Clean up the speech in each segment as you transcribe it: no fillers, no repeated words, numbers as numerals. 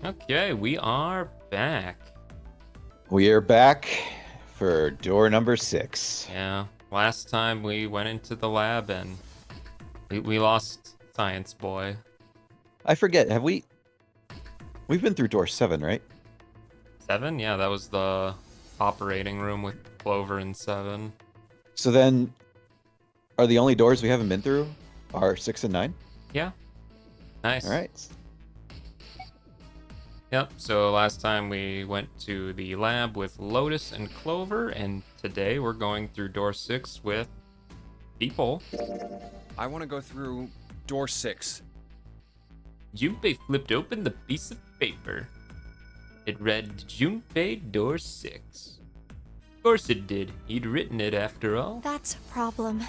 Okay, we are back. We are back for door number 6. Yeah, last time we went into the lab and we lost Science Boy. I forget, we've been through door 7, right? 7? Yeah, that was the operating room with Clover and 7. So then, are the only doors we haven't been through are 6 and 9? Yeah, All nice. right. Yep, so last time we went to the lab with Lotus and Clover, and today we're going through door 6 with people. I want to go through door 6. Junpei flipped open the piece of paper. It read Junpei door 6. Of course it did. He'd written it after all. That's a problem.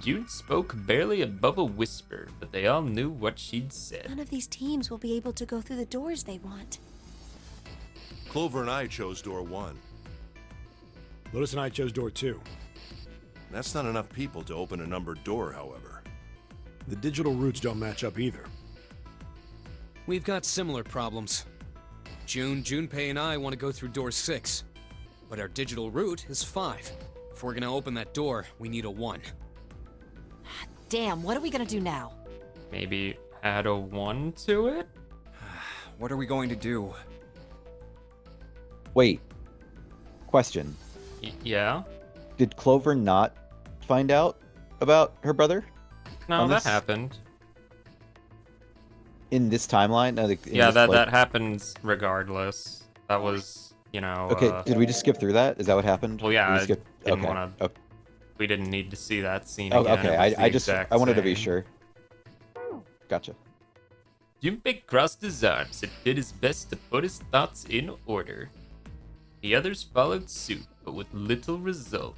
June spoke barely above a whisper, but they all knew what she'd said. None of these teams will be able to go through the doors they want. Clover and I chose door 1. Lotus and I chose door 2. That's not enough people to open a numbered door, however. The digital routes don't match up either. We've got similar problems. Junpei, and I want to go through door 6. But our digital route is 5. If we're gonna open that door, we need a 1. Damn, what are we gonna do now? Maybe add a 1 to it? What are we going to do? Wait. Question. Yeah? Did Clover not find out about her brother No, On that this- happened. in this timeline? In Yeah, this, that, like- that happens regardless. That was, Okay, did we just skip through that? Is that what happened? Well, yeah, Did we I skip... didn't okay. wanna- Okay. we didn't need to see that scene Oh, again. okay. It was the I just exact I wanted to be same. sure. Gotcha. Junpei crossed his arms and did his best to put his thoughts in order. The others followed suit, but with little result.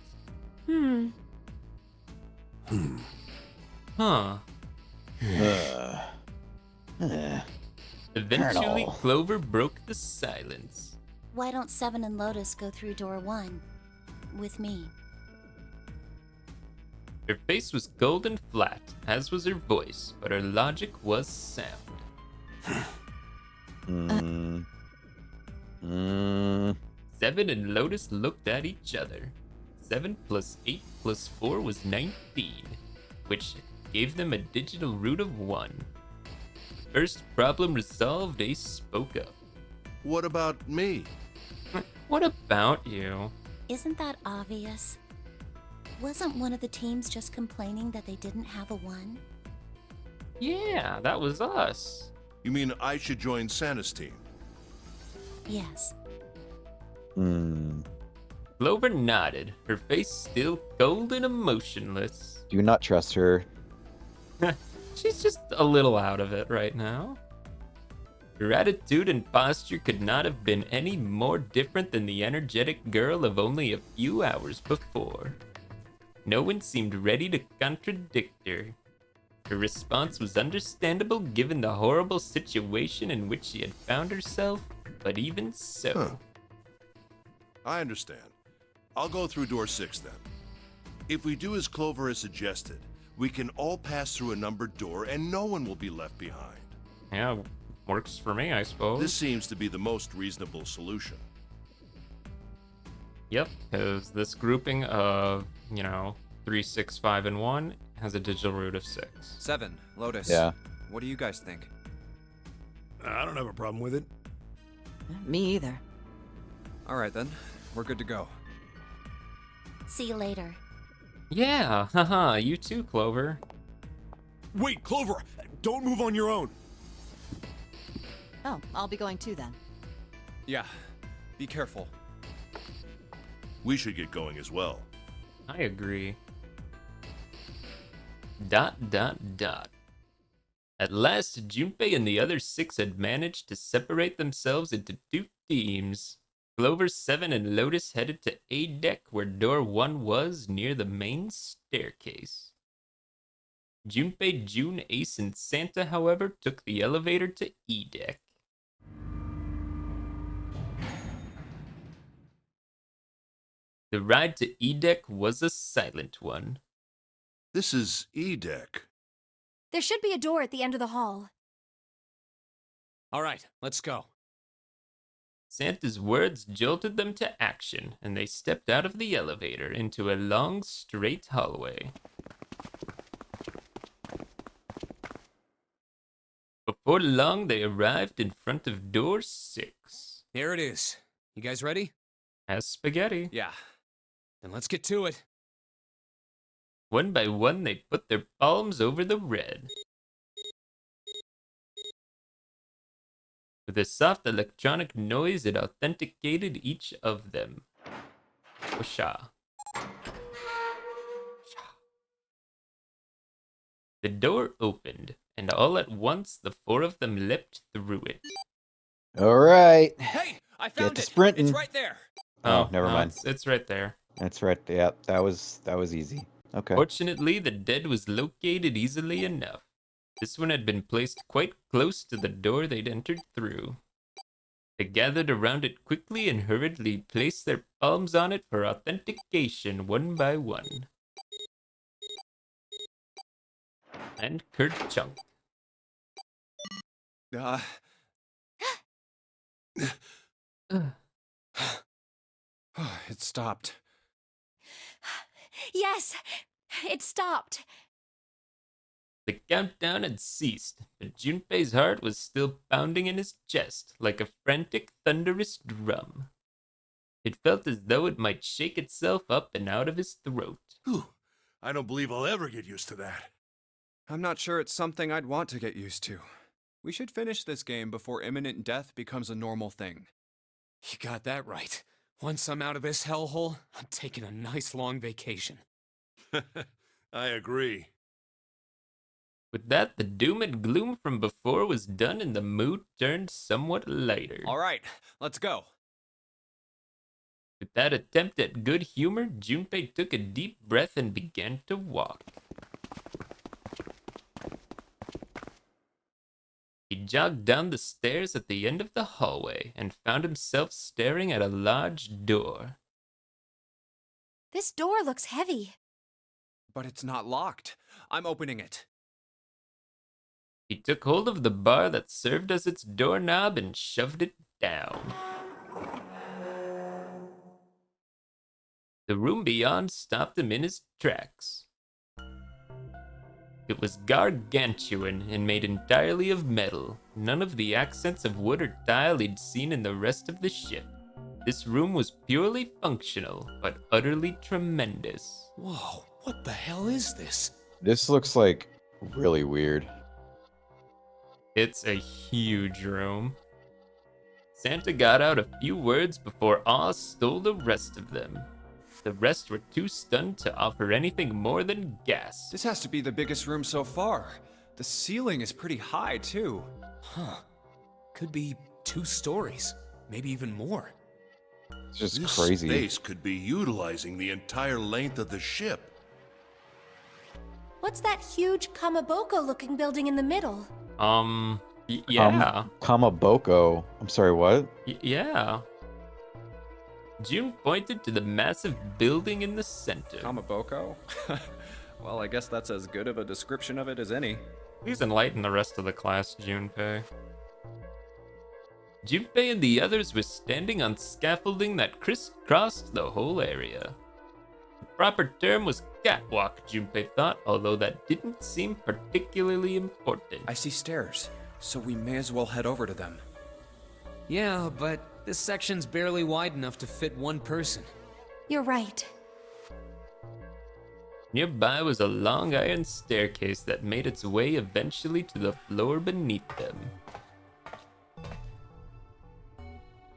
Huh. Uh, Eventually, Colonel. Clover broke the silence. Why don't Seven and Lotus go through door 1? With me. Her face was cold and flat, as was her voice, but her logic was sound. mm, mm, Seven and Lotus looked at each other. 7 plus 8 plus 4 was 19, which gave them a digital root of 1. First problem resolved, Ace spoke up. What about me? What about you? Isn't that obvious? Wasn't one of the teams just complaining that they didn't have a 1? Yeah, that was us. You mean I should join Santa's team? Yes. mm. Clover nodded, her face still cold and emotionless. Do not trust her. She's just a little out of it right now. Her attitude and posture could not have been any more different than the energetic girl of only a few hours before. No one seemed ready to contradict her. Her response was understandable given the horrible situation in which she had found herself, but even so. Huh. I understand. I'll go through door 6 then. If we do as Clover has suggested, we can all pass through a numbered door and no one will be left behind. Yeah, works for me, I suppose. This seems to be the most reasonable solution. Yep, because this grouping of, 3, 6, 5, and 1 has a digital root of 6. 7, Lotus. Yeah. What do you guys think? I don't have a problem with it. Me either. Alright then, we're good to go. See you later. Yeah, haha, you too, Clover. Wait, Clover! Don't move on your own! Oh, I'll be going too then. Yeah, be careful. We should get going as well. I agree. ... At last, Junpei and the other 6 had managed to separate themselves into 2 teams. Clover, 7, and Lotus headed to A deck where door 1 was, near the main staircase. Junpei, June, Ace, and Santa, however, took the elevator to E deck. The ride to E deck was a silent one. This is E deck. There should be a door at the end of the hall. All right, let's go. Santa's words jolted them to action, and they stepped out of the elevator into a long, straight hallway. Before long, they arrived in front of door 6. Here it is. You guys ready? As spaghetti. Yeah. Then let's get to it. One by one, they put their palms over the red. With a soft electronic noise, it authenticated each of them. Whoosha. The door opened, and all at once the 4 of them leapt through it. All right. Hey, I Get found to it. sprinting. It's right there. Oh, never no, mind. It's right there. That's right. Yeah, that was easy. Okay. Fortunately, the dead was located easily enough. This one had been placed quite close to the door they'd entered through. They gathered around it quickly and hurriedly placed their palms on it for authentication one by one. And Kerchunk. It stopped. Yes, it stopped. The countdown had ceased, but Junpei's heart was still pounding in his chest like a frantic, thunderous drum. It felt as though it might shake itself up and out of his throat. Whew. I don't believe I'll ever get used to that. I'm not sure it's something I'd want to get used to. We should finish this game before imminent death becomes a normal thing. You got that right. Once I'm out of this hellhole, I'm taking a nice long vacation. I agree. With that, the doom and gloom from before was done and the mood turned somewhat lighter. All right, let's go. With that attempt at good humor, Junpei took a deep breath and began to walk. He jogged down the stairs at the end of the hallway and found himself staring at a large door. This door looks heavy. But it's not locked. I'm opening it. He took hold of the bar that served as its doorknob and shoved it down. The room beyond stopped him in his tracks. It was gargantuan and made entirely of metal, none of the accents of wood or tile he'd seen in the rest of the ship. This room was purely functional, but utterly tremendous. Whoa, what the hell is this? This looks like really weird. It's a huge room. Santa got out a few words before awe stole the rest of them. The rest were too stunned to offer anything more than gasps. This has to be the biggest room so far. The ceiling is pretty high, too. Huh. Could be 2 stories, maybe even more. It's just This crazy. space could be utilizing the entire length of the ship. What's that huge Kamaboko-looking building in the middle? Yeah. Kamaboko. I'm sorry, what? Yeah. June pointed to the massive building in the center. Kamaboko? Well, I guess that's as good of a description of it as any. Please enlighten the rest of the class, Junpei. Junpei and the others were standing on scaffolding that crisscrossed the whole area. The proper term was catwalk, Junpei thought, although that didn't seem particularly important. I see stairs, so we may as well head over to them. Yeah, but this section's barely wide enough to fit 1 person. You're right. Nearby was a long iron staircase that made its way eventually to the floor beneath them.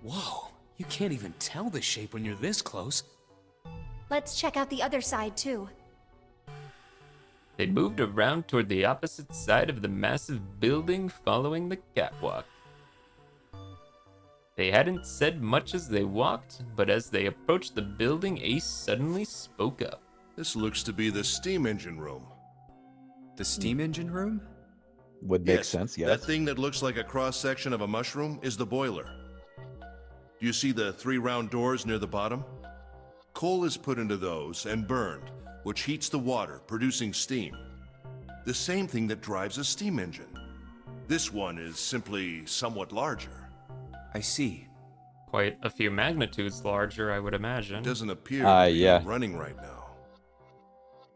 Whoa, you can't even tell the shape when you're this close. Let's check out the other side, too. They moved around toward the opposite side of the massive building, following the catwalk. They hadn't said much as they walked, but as they approached the building, Ace suddenly spoke up. This looks to be the steam engine room. The steam engine room? Would make sense, yes. That thing that looks like a cross-section of a mushroom is the boiler. Do you see the 3 round doors near the bottom? Coal is put into those and burned, which heats the water, producing steam. The same thing that drives a steam engine. This one is simply somewhat larger. I see. Quite a few magnitudes larger, I would imagine. It doesn't appear to be yeah. running right now.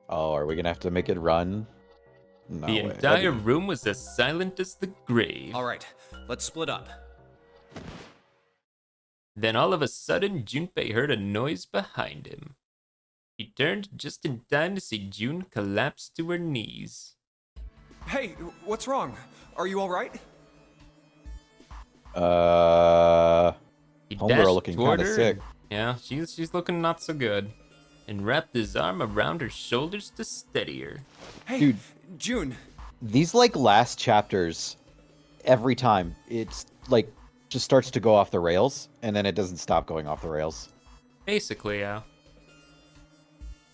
Oh, are we gonna have to make it run? No The way. entire room was as silent as the grave. All right, let's split up. Then all of a sudden, Junpei heard a noise behind him. He turned just in time to see June collapse to her knees. Hey, what's wrong? Are you all right? He Homegirl dashed looking toward kinda her sick. and- yeah, she's looking not so good. And wrapped his arm around her shoulders to steady her. Hey, Dude. June. These like last chapters, every time it's like just starts to go off the rails, and then it doesn't stop going off the rails. Basically, yeah.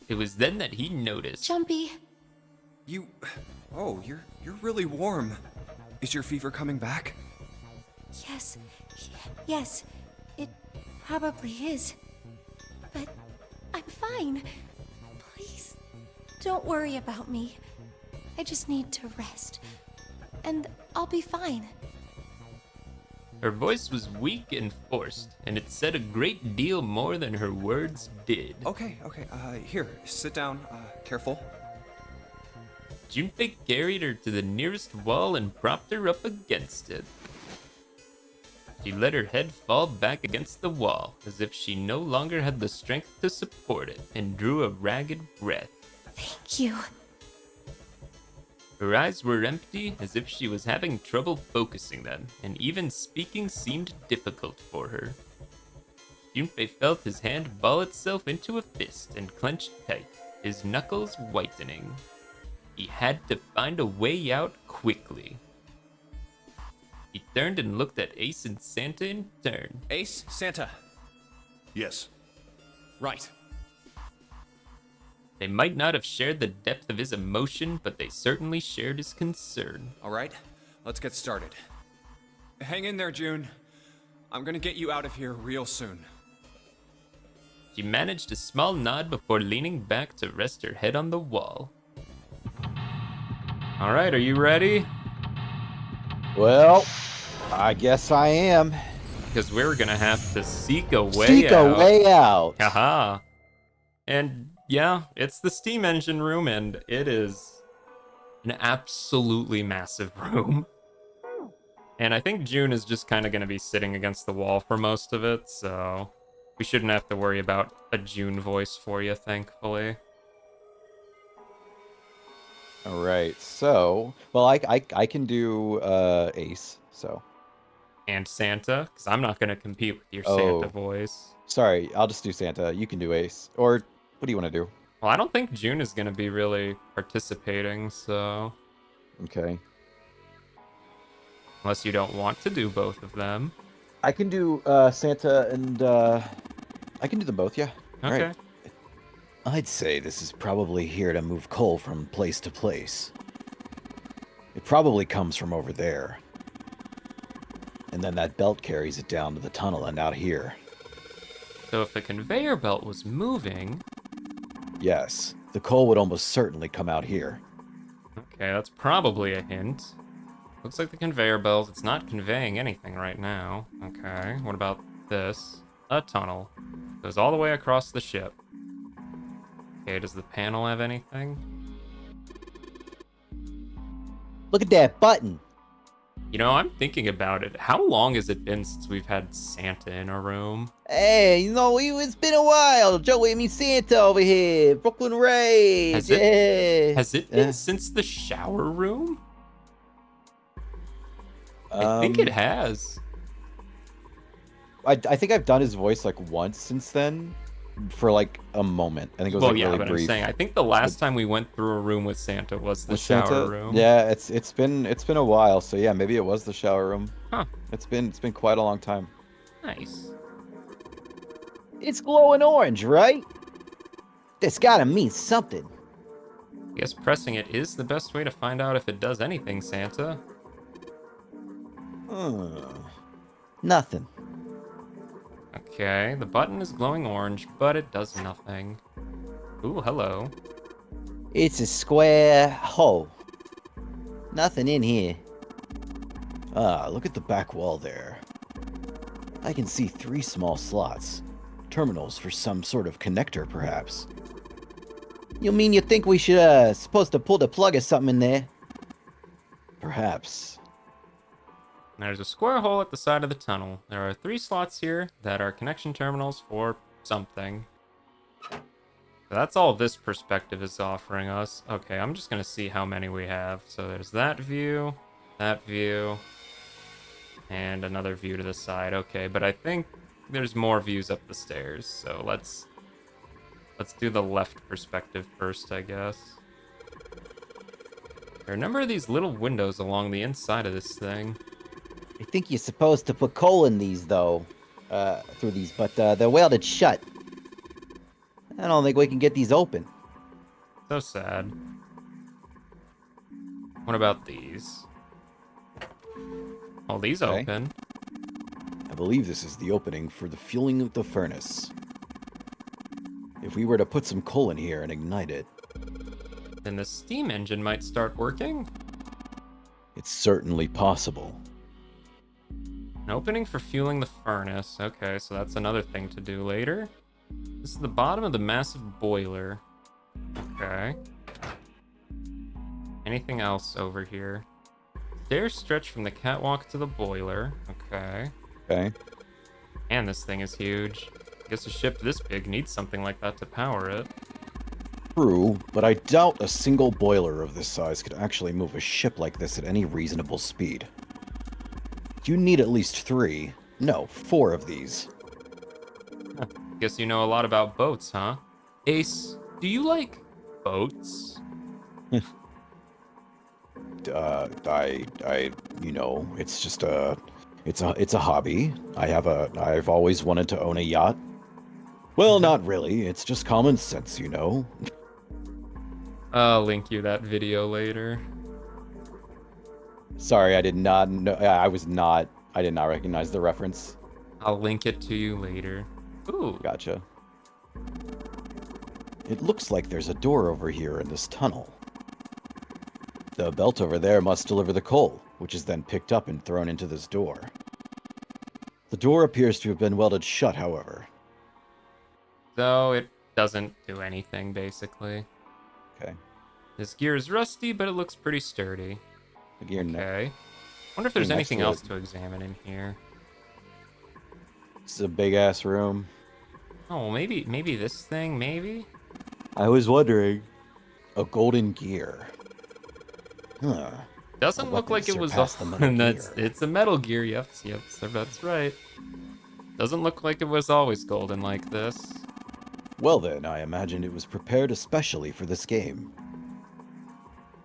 It was then that he noticed. Jumpy, You. Oh, you're really warm. Is your fever coming back? yes, yes, it probably is. But I'm fine. Please, don't worry about me. I just need to rest. And I'll be fine. Her voice was weak and forced, and it said a great deal more than her words did. Okay. Here, sit down. Careful. Junpei carried her to the nearest wall and propped her up against it. She let her head fall back against the wall, as if she no longer had the strength to support it, and drew a ragged breath. Thank you. Her eyes were empty, as if she was having trouble focusing them, and even speaking seemed difficult for her. Junpei felt his hand ball itself into a fist and clenched tight, his knuckles whitening. He had to find a way out quickly. He turned and looked at Ace and Santa in turn. Ace, Santa. Yes. Right. They might not have shared the depth of his emotion, but they certainly shared his concern. All right, let's get started. Hang in there, June. I'm gonna get you out of here real soon. She managed a small nod before leaning back to rest her head on the wall. All right, are you ready? Well, I guess I am. Because we're gonna have to seek a way Seek out. a way out. Haha. And yeah, it's the steam engine room, and it is an absolutely massive room. And I think June is just kind of going to be sitting against the wall for most of it, so we shouldn't have to worry about a June voice for you, thankfully. All right, so well, I can do Ace. So And Santa, because I'm not going to compete with your Oh. Santa voice. sorry, I'll just do Santa. You can do Ace, or what do you want to do? Well, I don't think June is going to be really participating, so Okay, unless you don't want to do both of them. I can do Santa, and I can do them both. Yeah. All Okay. right. I'd say this is probably here to move coal from place to place. It probably comes from over there. And then that belt carries it down to the tunnel and out here. So if the conveyor belt was moving, Yes, the coal would almost certainly come out here. okay, that's probably a hint. Looks like the conveyor belt, it's not conveying anything right now. Okay, what about this? A tunnel. Goes all the way across the ship. Okay, does the panel have anything? Look at that button! You know, I'm thinking about it. How long has it been since we've had Santa in a room? Hey, it's been a while. Joey and me Santa over here. Brooklyn Rage. Has it- Has it been Yeah. since the shower room? I think it has. I think I've done his voice like once since then, for like a moment. I think it was Well, like yeah, really but brief. I'm saying I think the last time we went through a room with Santa was the With shower Santa? room. Yeah, it's been a while. So yeah, maybe it was the shower room. Huh. It's been quite a long time. Nice. It's glowing orange, right? That's gotta mean something. I guess pressing it is the best way to find out if it does anything, Santa. Nothing. Okay, the button is glowing orange, but it does nothing. Ooh, hello. It's a square hole. Nothing in here. Ah, look at the back wall there. I can see 3 small slots. Terminals for some sort of connector, perhaps. You mean you think we should, supposed to pull the plug or something in there? Perhaps. There's a square hole at the side of the tunnel. There are 3 slots here that are connection terminals for something. So that's all this perspective is offering us. Okay, I'm just gonna see how many we have. So there's that view, and another view to the side. Okay, but I think there's more views up the stairs. So let's do the left perspective first, I guess. There are a number of these little windows along the inside of this thing. I think you're supposed to put coal in these, though. Through these, but they're welded shut. I don't think we can get these open. So sad. What about these? Oh, these Okay. open. I believe this is the opening for the fueling of the furnace. If we were to put some coal in here and ignite it, Then the steam engine might start working. it's certainly possible. An opening for fueling the furnace. Okay, so that's another thing to do later. This is the bottom of the massive boiler. Okay. Anything else over here? Stairs stretch from the catwalk to the boiler. Okay. Okay. And this thing is huge. I guess a ship this big needs something like that to power it. True, but I doubt a single boiler of this size could actually move a ship like this at any reasonable speed. You need at least 3, no, 4 of these. Guess you know a lot about boats, huh? Ace, do you like boats? It's just it's a hobby. I've always wanted to own a yacht. Well, not really. It's just common sense, you know. I'll link you that video later. Sorry, I did not know. I did not recognize the reference. I'll link it to you later. Ooh, Gotcha. It looks like there's a door over here in this tunnel. The belt over there must deliver the coal, which is then picked up and thrown into this door. The door appears to have been welded shut, however. so it doesn't do anything, basically. Okay. This gear is rusty, but it looks pretty sturdy. The gear Okay. Wonder if there's next anything to else it. to examine in here. This is a big ass room. Oh, maybe this thing, maybe? I was wondering. A golden gear. Huh. Doesn't A look weapon like it was surpassed the Metal Gear. it's a metal gear, yep, so that's right. Doesn't look like it was always golden like this. Well then, I imagined it was prepared especially for this game.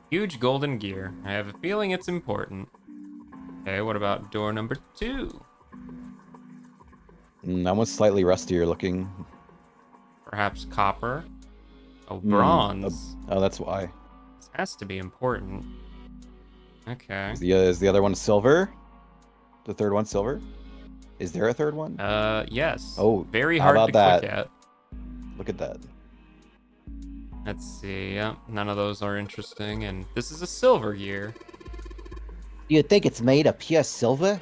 Huge golden gear. I have a feeling it's important. Okay, what about door number 2? That one's slightly rustier looking. Perhaps copper? Oh, Hmm, bronze. Oh, that's why. This has to be important. Okay. Is the other one silver? The third one silver? Is there a third one? Yes. Oh, Very how hard to about click that? at. Look at that. Let's see. Yeah, none of those are interesting, and this is a silver gear. Do you think it's made of pure silver?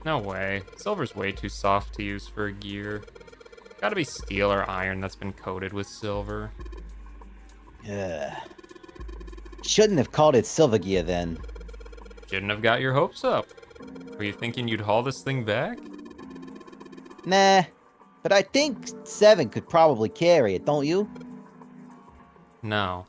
No way. Silver's way too soft to use for a gear. Gotta be steel or iron that's been coated with silver. Yeah. Shouldn't have called it silver gear then. Shouldn't have got your hopes up. Were you thinking you'd haul this thing back? Nah, but I think 7 could probably carry it, don't you? No.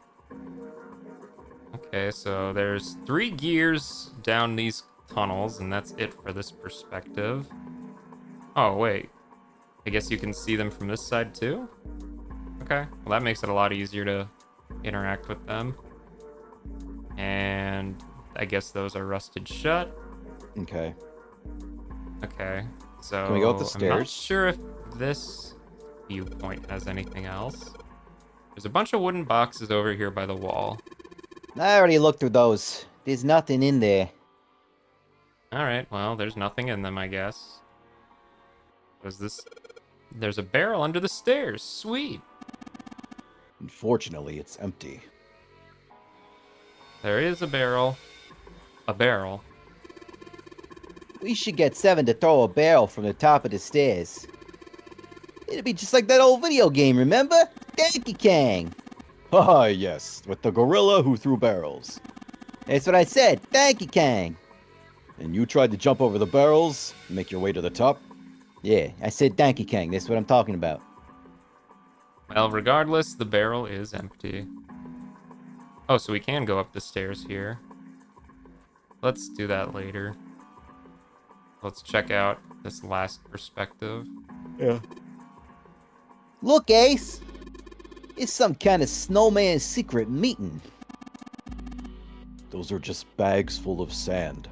Okay, so there's 3 gears down these tunnels, and that's it for this perspective. Oh, wait. I guess you can see them from this side too? Okay, well that makes it a lot easier to interact with them. And I guess those are rusted shut. Okay. Okay, so Can we go up the I'm not stairs? sure if this viewpoint has anything else. There's a bunch of wooden boxes over here by the wall. I already looked through those. There's nothing in there. Alright, well, there's nothing in them, I guess. There's a barrel under the stairs. Sweet. Unfortunately, it's empty. There is a barrel. A barrel. We should get Seven to throw a barrel from the top of the stairs. It'd be just like that old video game, remember? Donkey Kong! Ah, yes, with the gorilla who threw barrels. That's what I said, Donkey Kong! And you tried to jump over the barrels, make your way to the top? Yeah, I said Donkey Kong, that's what I'm talking about. Well, regardless, the barrel is empty. Oh, so we can go up the stairs here. Let's do that later. Let's check out this last perspective. Yeah. Look, Ace! It's some kind of snowman secret meeting. Those are just bags full of sand.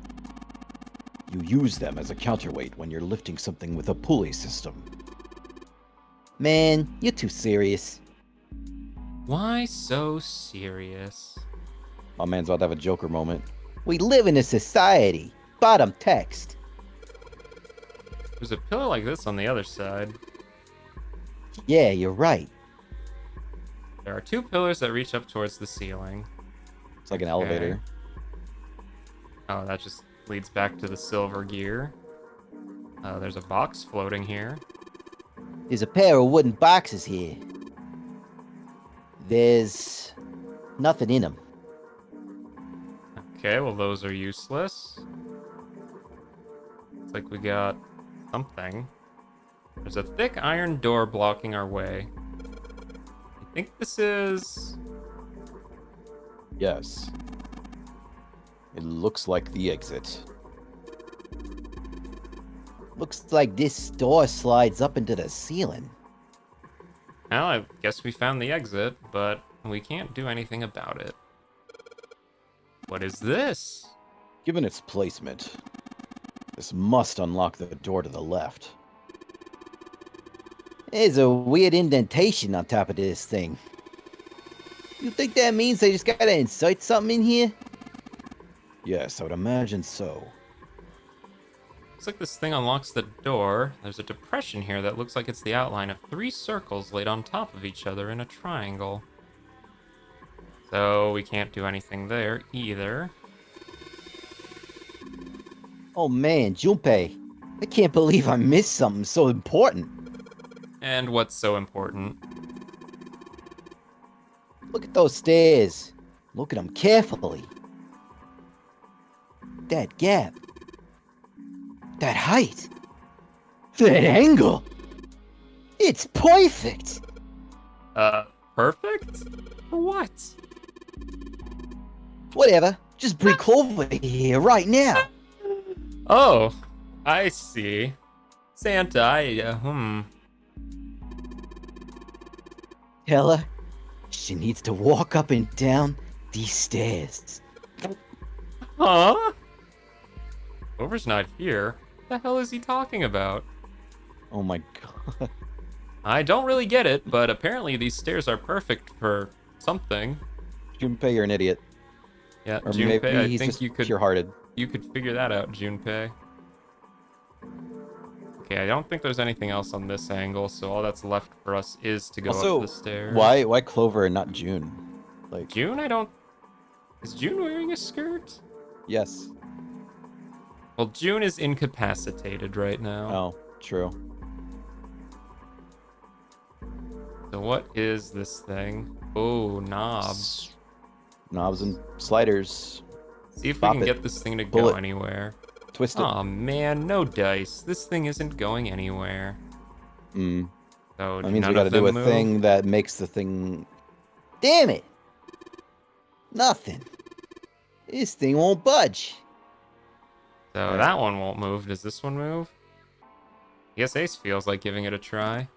You use them as a counterweight when you're lifting something with a pulley system. Man, you're too serious. Why so serious? My man's about to have a Joker moment. We live in a society. Bottom text. There's a pillar like this on the other side. Yeah, you're right. There are 2 pillars that reach up towards the ceiling. It's like an elevator. Oh, that just leads back to the silver gear. There's a box floating here. There's a pair of wooden boxes here. There's nothing in them. Okay, well those are useless. Looks like we got something. There's a thick iron door blocking our way. I think this is... Yes. It looks like the exit. Looks like this door slides up into the ceiling. Well, I guess we found the exit, but we can't do anything about it. What is this? Given its placement, this must unlock the door to the left. There's a weird indentation on top of this thing. You think that means they just gotta insert something in here? Yes, I would imagine so. Looks like this thing unlocks the door. There's a depression here that looks like it's the outline of 3 circles laid on top of each other in a triangle. So we can't do anything there either. Oh man, Junpei, I can't believe I missed something so important. And what's so important? Look at those stairs. Look at them carefully. That gap. That height. That angle. It's perfect. Perfect? For what? Whatever. Just bring Clover here right now. Oh, I see. Santa, Tell her she needs to walk up and down these stairs. Huh? Clover's not here. What the hell is he talking about? Oh my god. I don't really get it, but apparently these stairs are perfect for something. Junpei, you're an idiot. Yeah, Or Junpei, maybe I he's think just you could pure-hearted. figure that out, Junpei. Okay, I don't think there's anything else on this angle, so all that's left for us is to go Also, up the stairs. why Clover and not June? Like, June? Is June wearing a skirt? yes. Well, June is incapacitated right now. Oh, true. So what is this thing? Oh, knobs. Knobs and sliders. See if we Bop can it. get this thing to Pull go it. anywhere. Twist it. Aw, man, no dice. This thing isn't going anywhere. Mm. So That means none we gotta of them do a move? thing that makes the thing... Damn it! Nothing. This thing won't budge. So Right. that one won't move. Does this one move? I guess Ace feels like giving it a try.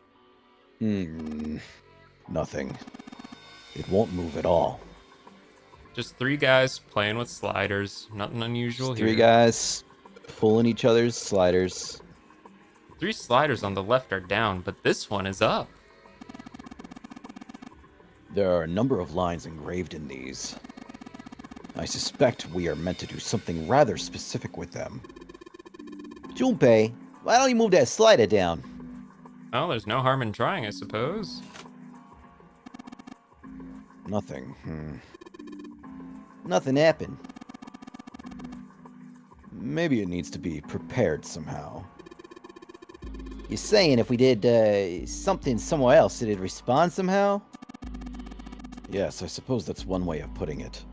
Nothing. It won't move at all. Just 3 guys playing with sliders. Nothing unusual Just here. 3 guys pulling each other's sliders. 3 sliders on the left are down, but this one is up. There are a number of lines engraved in these. I suspect we are meant to do something rather specific with them. Junpei, why don't you move that slider down? Well, there's no harm in trying, I suppose. Nothing. Nothing happened. maybe it needs to be prepared somehow. You're saying if we did something somewhere else, it'd respond somehow? Yes, I suppose that's one way of putting it.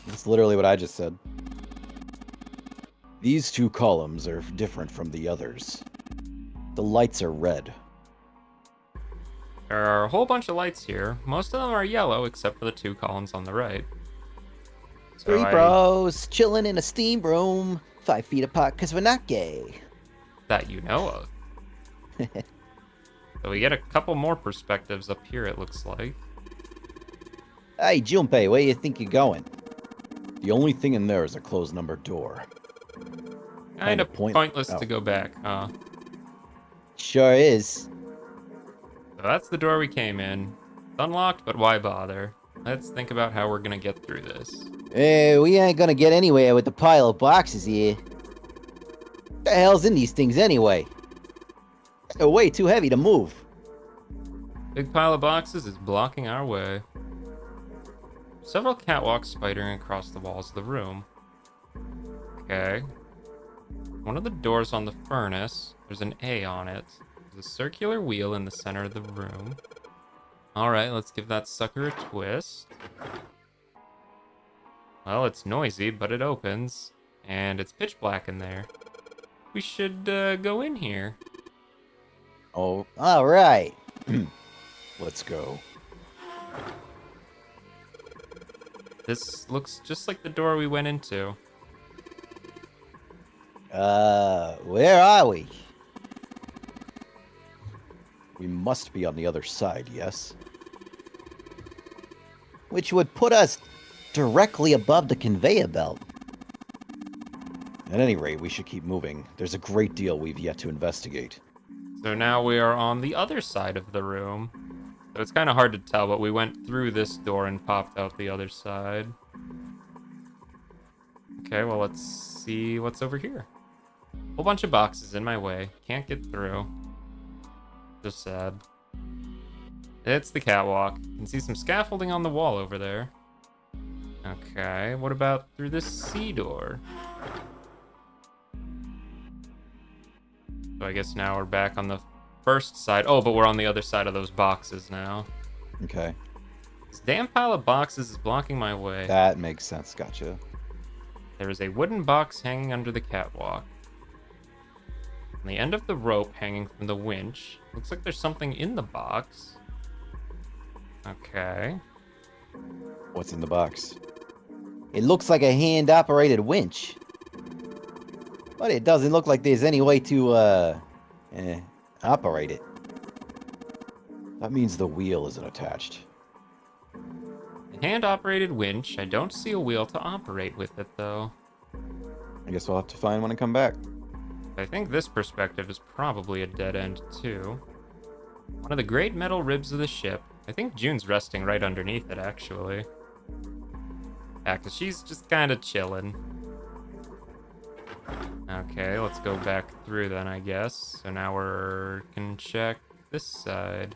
That's literally what I just said. These two columns are different from the others. The lights are red. There are a whole bunch of lights here. Most of them are yellow, except for the 2 columns on the right. So Three bros chilling in a steam room, 5 feet apart because we're not gay. That you know of. So we get a couple more perspectives up here, it looks like. Hey, Junpei, where you think you're going? The only thing in there is a closed number door. Kind of pointless to go back, huh? Sure is. So that's the door we came in. It's unlocked, but why bother? Let's think about how we're gonna get through this. We ain't gonna get anywhere with the pile of boxes here. What the hell's in these things anyway? They're way too heavy to move. Big pile of boxes is blocking our way. Several catwalks spidering across the walls of the room. Okay. One of the doors on the furnace, there's an A on it. There's a circular wheel in the center of the room. Alright, let's give that sucker a twist. Well, it's noisy, but it opens. And it's pitch black in there. We should go in here. Oh, alright. Let's go. This looks just like the door we went into. Where are we? We must be on the other side, yes? Which would put us directly above the conveyor belt. At any rate, we should keep moving. There's a great deal we've yet to investigate. So now we are on the other side of the room. So it's kind of hard to tell, but we went through this door and popped out the other side. Okay, well, let's see what's over here. Whole bunch of boxes in my way. Can't get through. Just sad. It's the catwalk. You can see some scaffolding on the wall over there. Okay, what about through this C door? So I guess now we're back on the first side. Oh, but we're on the other side of those boxes now. Okay. This damn pile of boxes is blocking my way. That makes sense, gotcha. There is a wooden box hanging under the catwalk. On the end of the rope hanging from the winch. Looks like there's something in the box. Okay. What's in the box? It looks like a hand-operated winch. But it doesn't look like there's any way to, operate it. That means the wheel isn't attached. A hand-operated winch. I don't see a wheel to operate with it, though. I guess we'll have to find when I come back. I think this perspective is probably a dead end, too. One of the great metal ribs of the ship. I think June's resting right underneath it, actually. Yeah, because she's just kind of chilling. Okay, let's go back through then, I guess. So now can check this side.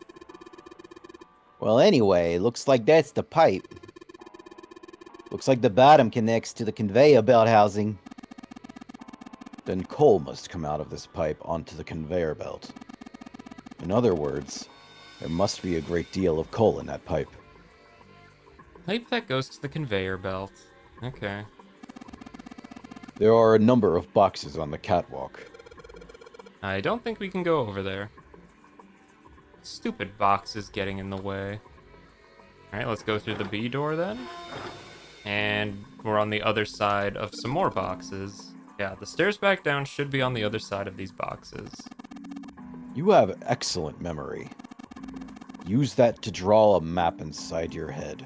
Well, anyway, looks like that's the pipe. Looks like the bottom connects to the conveyor belt housing. Then coal must come out of this pipe onto the conveyor belt. In other words, there must be a great deal of coal in that pipe. Pipe that goes to the conveyor belt. Okay. There are a number of boxes on the catwalk. I don't think we can go over there. Stupid box is getting in the way. Alright, let's go through the B door then. And we're on the other side of some more boxes. Yeah, the stairs back down should be on the other side of these boxes. You have excellent memory. Use that to draw a map inside your head.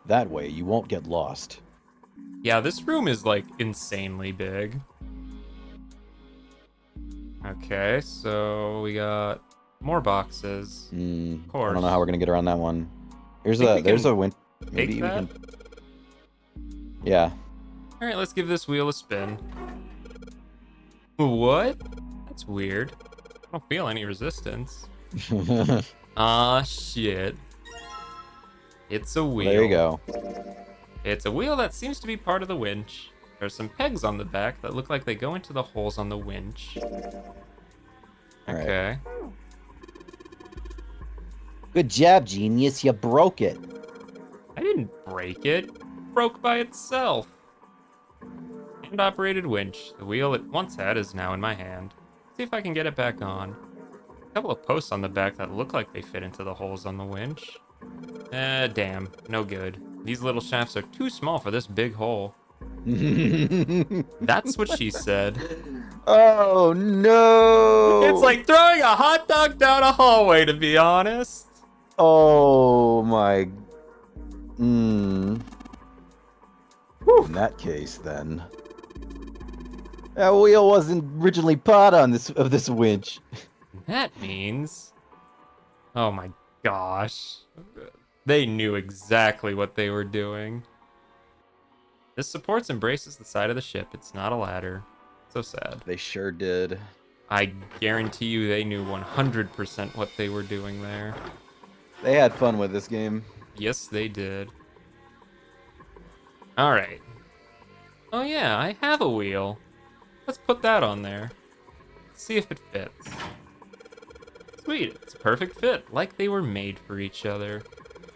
That way, you won't get lost. Yeah, this room is, like, insanely big. Okay, so we got more boxes. Of course. I don't know how we're gonna get around that one. There's a win. Maybe we that? can. Yeah. Alright, let's give this wheel a spin. What? That's weird. I don't feel any resistance. Ah, shit. It's a wheel. There you go. It's a wheel that seems to be part of the winch. There's some pegs on the back that look like they go into the holes on the winch. Alright. Okay. Good job, genius. You broke it. I didn't break it. It broke by itself. Hand-operated winch. The wheel it once had is now in my hand. See if I can get it back on. A couple of posts on the back that look like they fit into the holes on the winch. Damn. No good. These little shafts are too small for this big hole. That's what she said. Oh no! It's like throwing a hot dog down a hallway, to be honest. Oh my. In that case, then, that wheel wasn't originally part of this winch. That means... Oh my gosh. They knew exactly what they were doing. This supports and braces the side of the ship. It's not a ladder. So sad. They sure did. I guarantee you they knew 100% what they were doing there. They had fun with this game. Yes, they did. Alright. Oh yeah, I have a wheel. Let's put that on there. See if it fits. Sweet, it's a perfect fit, like they were made for each other.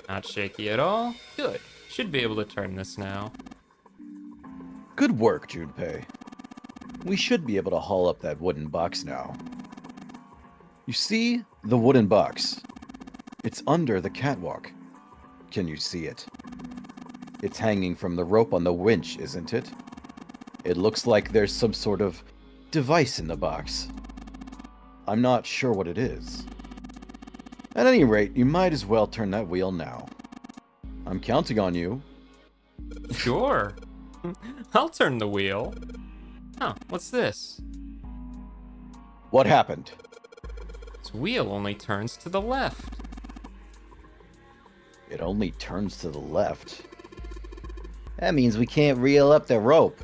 Not shaky at all. Good. Should be able to turn this now. Good work, Junpei. We should be able to haul up that wooden box now. You see the wooden box? It's under the catwalk. Can you see it? It's hanging from the rope on the winch, isn't it? It looks like there's some sort of device in the box. I'm not sure what it is. At any rate, you might as well turn that wheel now. I'm counting on you. Sure. I'll turn the wheel. Huh, what's this? What happened? This wheel only turns to the left. It only turns to the left. That means we can't reel up the rope.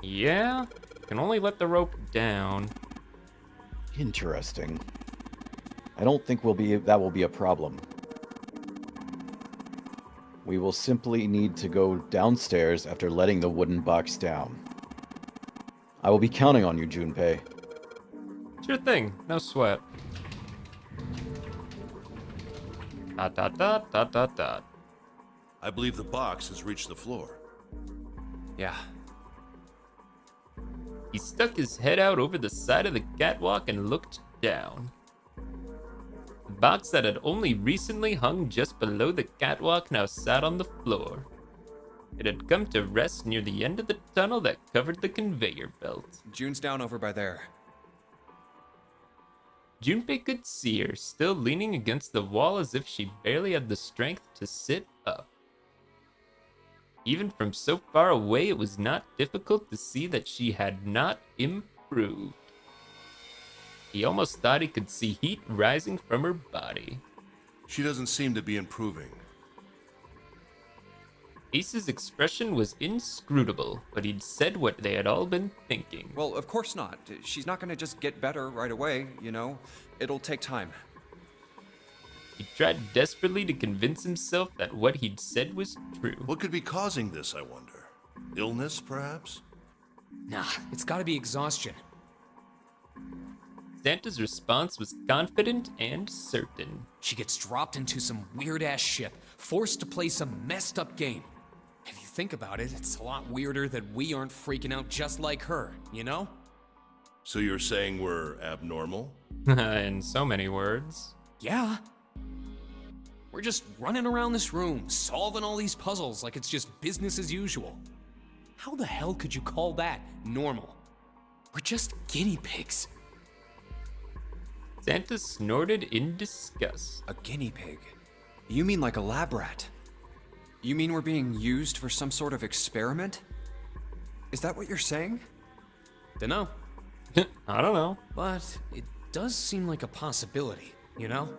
Yeah? Can only let the rope down. Interesting. I don't think that will be a problem. We will simply need to go downstairs after letting the wooden box down. I will be counting on you, Junpei. Sure thing, no sweat. Dot dot dot dot dot dot. I believe the box has reached the floor. Yeah. He stuck his head out over the side of the catwalk and looked down. The box that had only recently hung just below the catwalk now sat on the floor. It had come to rest near the end of the tunnel that covered the conveyor belt. June's down over by there. Junpei could see her, still leaning against the wall as if she barely had the strength to sit up. Even from so far away, it was not difficult to see that she had not improved. He almost thought he could see heat rising from her body. She doesn't seem to be improving. Ace's expression was inscrutable, but he'd said what they had all been thinking. Well, of course not. She's not gonna just get better right away, you know? It'll take time. He tried desperately to convince himself that what he'd said was true. What could be causing this, I wonder? Illness, perhaps? Nah, it's gotta be exhaustion. Santa's response was confident and certain. She gets dropped into some weird-ass ship, forced to play some messed-up game. If you think about it, it's a lot weirder that we aren't freaking out just like her, you know? So you're saying we're abnormal? In so many words. Yeah. We're just running around this room, solving all these puzzles like it's just business as usual. How the hell could you call that normal? We're just guinea pigs. Santa snorted in disgust. A guinea pig? You mean like a lab rat? You mean we're being used for some sort of experiment? Is that what you're saying? Dunno. I don't know. But it does seem like a possibility, you know?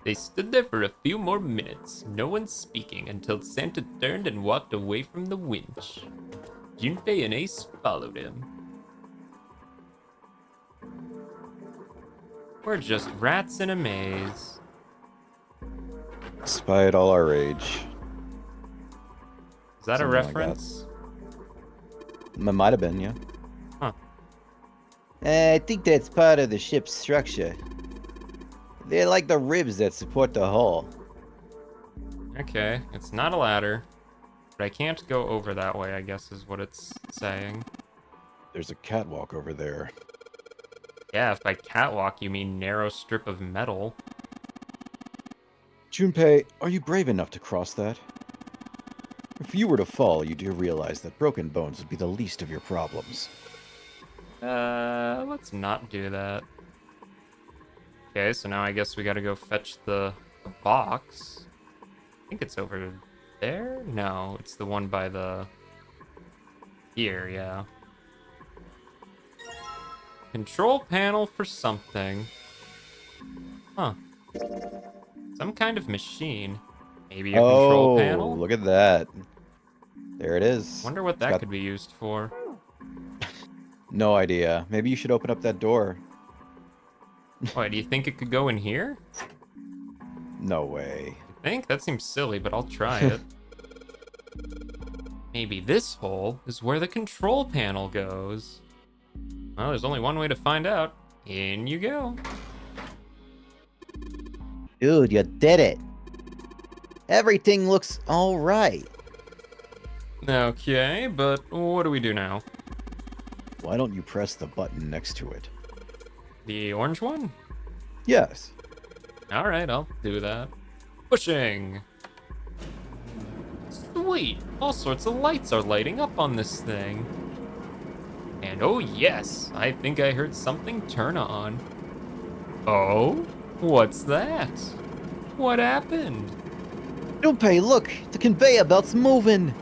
They stood there for a few more minutes, no one speaking, until Santa turned and walked away from the winch. Junpei and Ace followed him. We're just rats in a maze. Despite all our rage. Is that a Something like that. reference? It might have been, yeah. Huh. I think that's part of the ship's structure. They're like the ribs that support the hull. Okay, it's not a ladder. But I can't go over that way, I guess is what it's saying. There's a catwalk over there. Yeah, if by catwalk you mean narrow strip of metal. Junpei, are you brave enough to cross that? If you were to fall, you do realize that broken bones would be the least of your problems. Let's not do that. Okay, so now I guess we gotta go fetch the box. I think it's over there? No, it's the one by the... Here, yeah. Control panel for something. Huh. Some kind of machine. Maybe a control panel? Look at that. There it is. Wonder what It's that got could be used for. no idea. Maybe you should open up that door. Why, do you think it could go in here? No way. I think that seems silly, but I'll try it. Maybe this hole is where the control panel goes. Well, there's only one way to find out. In you go. Dude, you did it. Everything looks alright. Okay, but what do we do now? Why don't you press the button next to it? The orange one? Yes. Alright, I'll do that. Pushing! Sweet! All sorts of lights are lighting up on this thing. And oh yes, I think I heard something turn on. Oh? What's that? What happened? Junpei, look! The conveyor belt's moving!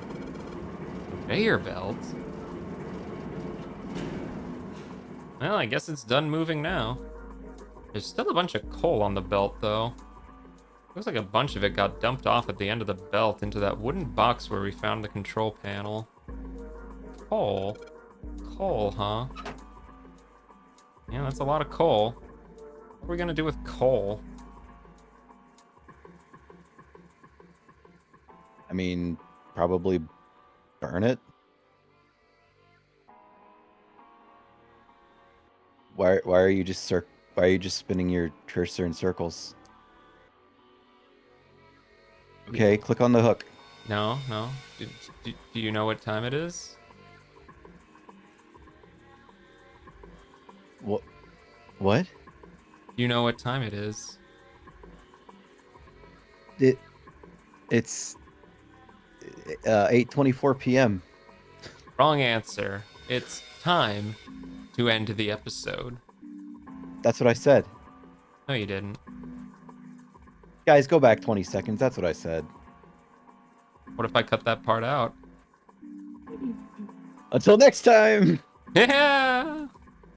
Conveyor belt? Well, I guess it's done moving now. There's still a bunch of coal on the belt, though. Looks like a bunch of it got dumped off at the end of the belt into that wooden box where we found the control panel. Coal? Coal, huh? Yeah, that's a lot of coal. What are we gonna do with coal? I mean, probably burn it? Why are you just why are you just spinning your cursor in circles? Okay, click on the hook. No, no. Do you know what time it is? What? What? Do you know what time it is? It's 8:24 p.m. Wrong answer. It's time to end the episode. That's what I said. No, you didn't. Guys, go back 20 seconds. That's what I said. What if I cut that part out? Until next time. Yeah!